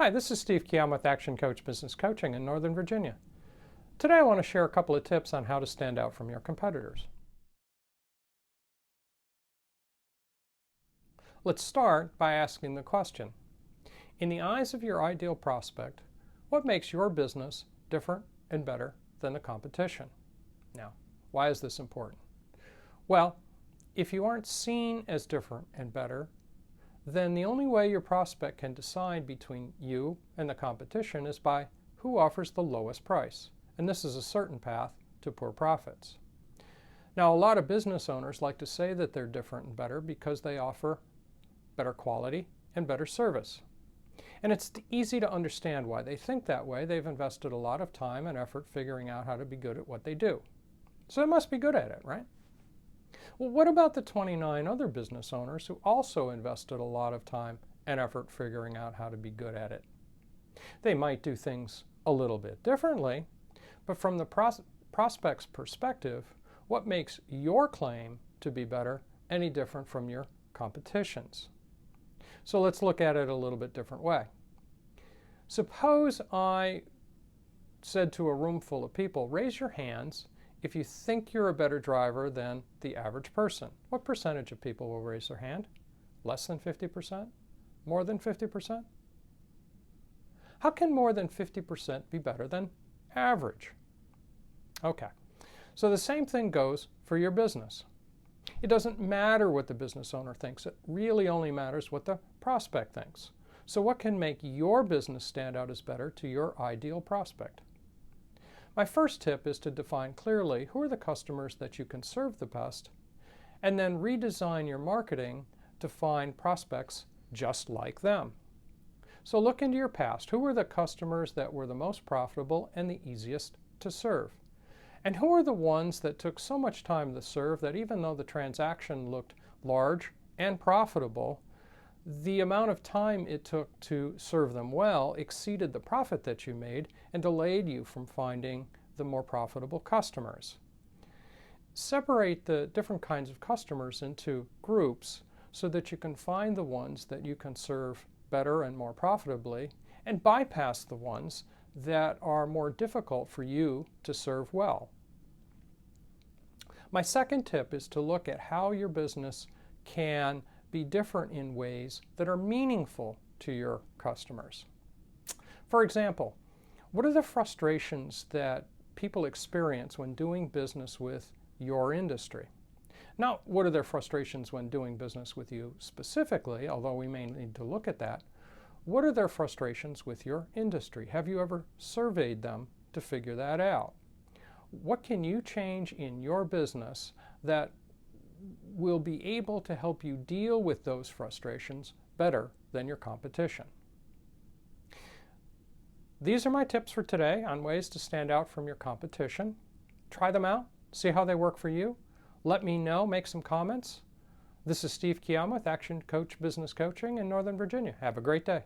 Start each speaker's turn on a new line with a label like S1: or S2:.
S1: Hi, this is Steve Kiam with Action Coach Business Coaching in Northern Virginia. Today I want to share a couple of tips on how to stand out from your competitors. Let's start by asking the question, in the eyes of your ideal prospect, what makes your business different and better than the competition? Now, why is this important? Well, if you aren't seen as different and better, then the only way your prospect can decide between you and the competition is by who offers the lowest price. And this is a certain path to poor profits. Now, a lot of business owners like to say that they're different and better because they offer better quality and better service. And it's easy to understand why they think that way. They've invested a lot of time and effort figuring out how to be good at what they do. So they must be good at it, right? Well, what about the 29 other business owners who also invested a lot of time and effort figuring out how to be good at it? They might do things a little bit differently, but from the prospect's perspective, what makes your claim to be better any different from your competition's? So let's look at it a little bit different way. Suppose I said to a room full of people, raise your hands if you think you're a better driver than the average person. What percentage of people will raise their hand? Less than 50%? More than 50%? How can more than 50% be better than average? Okay, so the same thing goes for your business. It doesn't matter what the business owner thinks. It really only matters what the prospect thinks. So what can make your business stand out as better to your ideal prospect? My first tip is to define clearly who are the customers that you can serve the best, and then redesign your marketing to find prospects just like them. So look into your past. Who were the customers that were the most profitable and the easiest to serve? And who are the ones that took so much time to serve that even though the transaction looked large and profitable, the amount of time it took to serve them well exceeded the profit that you made and delayed you from finding the more profitable customers. Separate the different kinds of customers into groups so that you can find the ones that you can serve better and more profitably and bypass the ones that are more difficult for you to serve well. My second tip is to look at how your business can be different in ways that are meaningful to your customers. For example, what are the frustrations that people experience when doing business with your industry? Not what are their frustrations when doing business with you specifically, although we may need to look at that. What are their frustrations with your industry? Have you ever surveyed them to figure that out? What can you change in your business that will be able to help you deal with those frustrations better than your competition? These are my tips for today on ways to stand out from your competition. Try them out, see how they work for you. Let me know, make some comments. This is Steve Kiam with Action Coach Business Coaching in Northern Virginia. Have a great day.